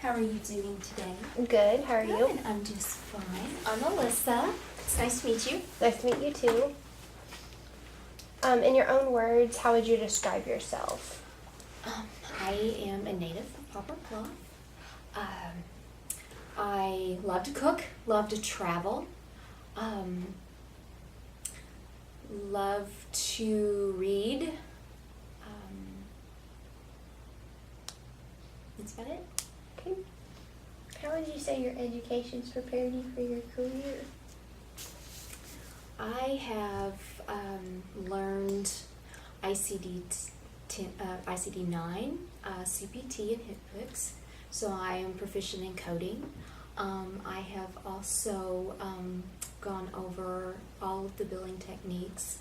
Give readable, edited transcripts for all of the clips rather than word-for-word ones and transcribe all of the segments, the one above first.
How are you doing today? Good. How are you? Good. I'm just fine. I'm Alyssa. It's nice to meet you. Nice to meet you too. In your own words, how would you describe yourself? I am a native of Poplar Bluff. I love to cook, love to travel, love to read. That's about it. Okay. How would you say your education's prepared you for your career? I have learned ICD 9, CPT, and HitBooks, so I am proficient in coding. I have also gone over all of the billing techniques.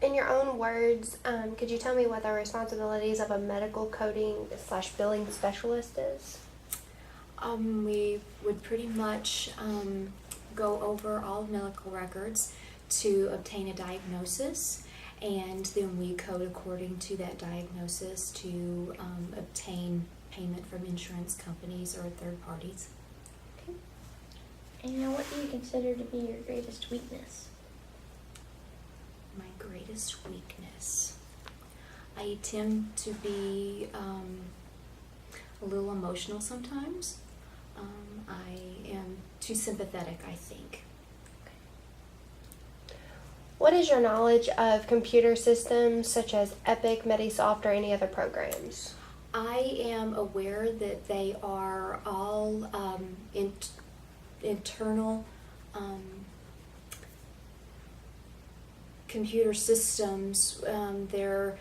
In your own words, could you tell me what the responsibilities of a medical coding / billing specialist is? We would pretty much go over all medical records to obtain a diagnosis, and then we code according to that diagnosis to obtain payment from insurance companies or third parties. Okay. And now, what do you consider to be your greatest weakness? My greatest weakness. I tend to be a little emotional sometimes. I am too sympathetic, I think. What is your knowledge of computer systems such as Epic, Medisoft, or any other programs? I am aware that they are all internal computer systems. They're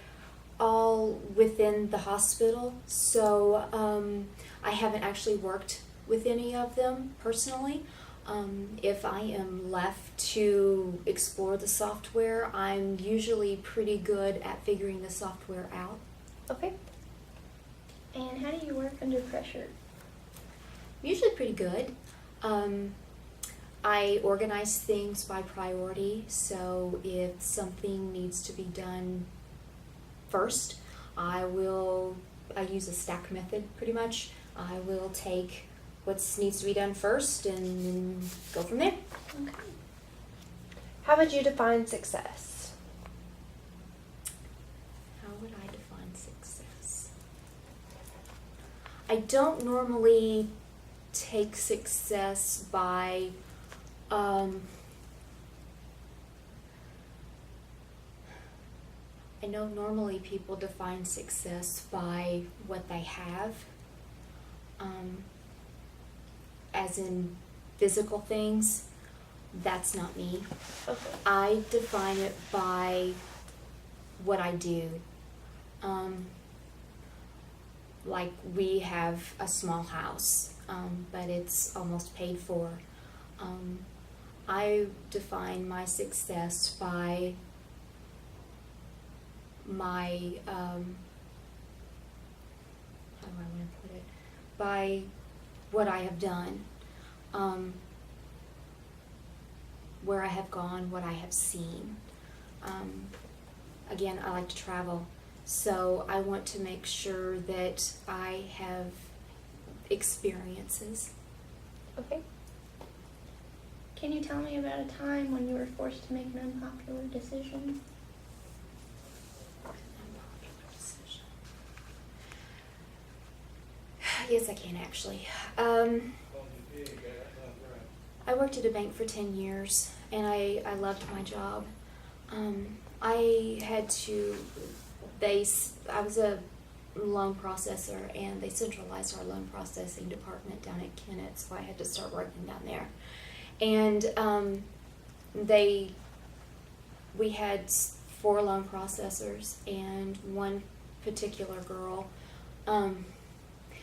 all within the hospital, so I haven't actually worked with any of them personally. If I am left to explore the software, I'm usually pretty good at figuring the software out. Okay. And how do you work under pressure? Usually pretty good. I organize things by priority, so if something needs to be done first, I use a stack method pretty much. I will take what needs to be done first and go from there. Okay. How would you define success? How would I define success? I don't normally take success by I know normally people define success by what they have, as in physical things. That's not me. Okay. I define it by what I do. Like we have a small house, but it's almost paid for. I define my success by my, how do I want to put it? By what I have done, where I have gone, what I have seen. Again, I like to travel, so I want to make sure that I have experiences. Okay. Can you tell me about a time when you were forced to make an unpopular decision? Yes, I can actually. I worked at a bank for 10 years, and I loved my job. I was a loan processor, and they centralized our loan processing department down at Kennett, so I had to start working down there. And we had 4 loan processors, and one particular girl,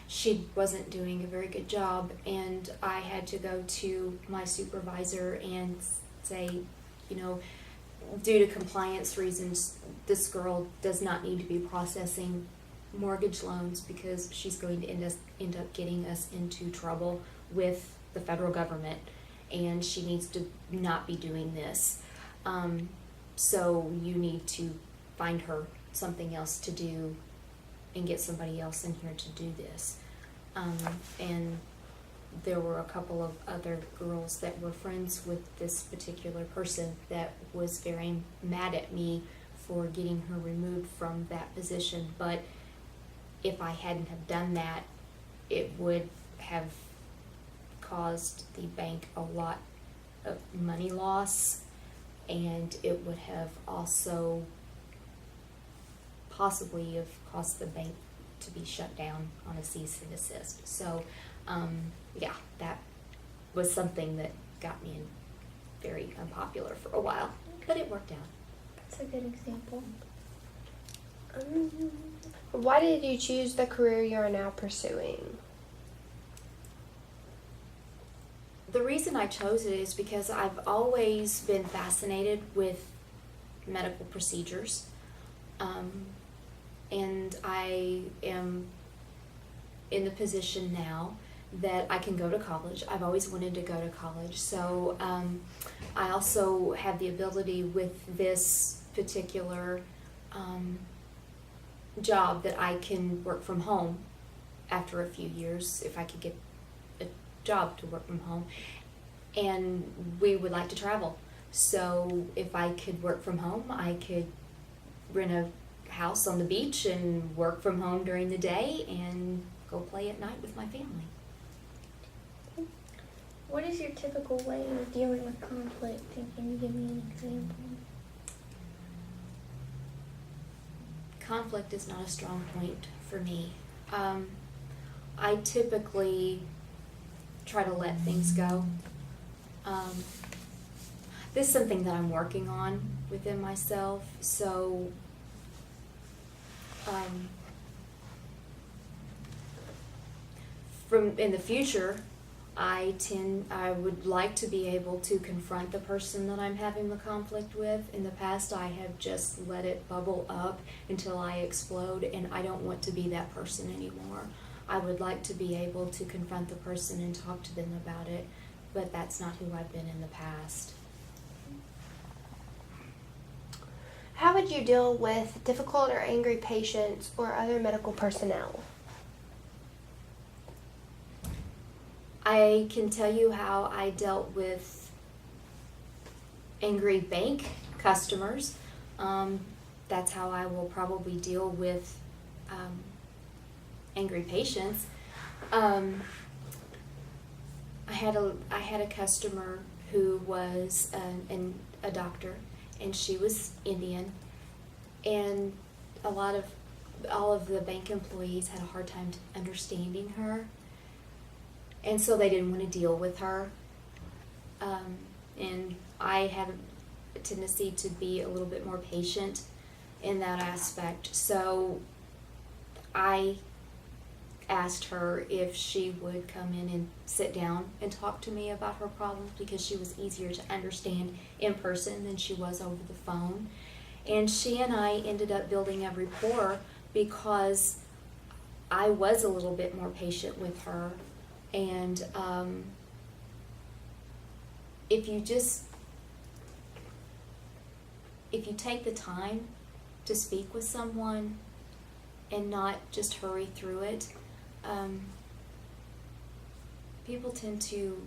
she wasn't doing a very good job, and I had to go to my supervisor and say, due to compliance reasons, this girl does not need to be processing mortgage loans because she's going to end up getting us into trouble with the federal government, and she needs to not be doing this. So you need to find her something else to do and get somebody else in here to do this. And there were a couple of other girls that were friends with this particular person that was very mad at me for getting her removed from that position. But if I hadn't have done that, it would have caused the bank a lot of money loss, and it would have also possibly have caused the bank to be shut down on a cease and desist. So, yeah, that was something that got me very unpopular for a while, but it worked out. That's a good example. Why did you choose the career you are now pursuing? The reason I chose it is because I've always been fascinated with medical procedures. And I am in the position now that I can go to college. I've always wanted to go to college. So I also have the ability with this particular job that I can work from home after a few years, if I could get a job to work from home. And we would like to travel. So if I could work from home, I could rent a house on the beach and work from home during the day and go play at night with my family. What is your typical way of dealing with conflict? And can you give me an example? Conflict is not a strong point for me. I typically try to let things go. This is something that I'm working on within myself, so from in the future, I would like to be able to confront the person that I'm having the conflict with. In the past, I have just let it bubble up until I explode, and I don't want to be that person anymore. I would like to be able to confront the person and talk to them about it, but that's not who I've been in the past. How would you deal with difficult or angry patients or other medical personnel? I can tell you how I dealt with angry bank customers. That's how I will probably deal with angry patients. I had a customer who was a doctor, and she was Indian, and all of the bank employees had a hard time understanding her. And so they didn't want to deal with her. And I had a tendency to be a little bit more patient in that aspect. So I asked her if she would come in and sit down and talk to me about her problems, because she was easier to understand in person than she was over the phone. And she and I ended up building a rapport because I was a little bit more patient with her. And if you take the time to speak with someone and not just hurry through it, people tend to,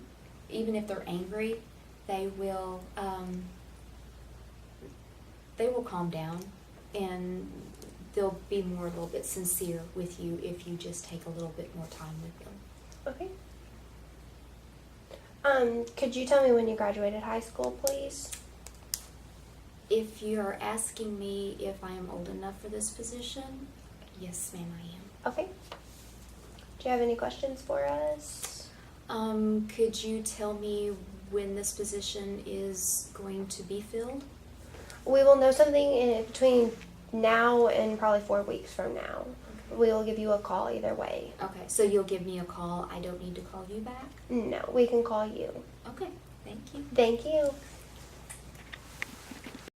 even if they're angry, they will calm down, and they'll be a little bit sincere with you if you just take a little bit more time with them. Okay. Could you tell me when you graduated high school, please? If you're asking me if I am old enough for this position, yes, ma'am, I am. Okay. Do you have any questions for us? Could you tell me when this position is going to be filled? We will know something in between now and probably 4 weeks from now. We will give you a call either way. Okay, so you'll give me a call. I don't need to call you back? No, we can call you. Okay, thank you. Thank you.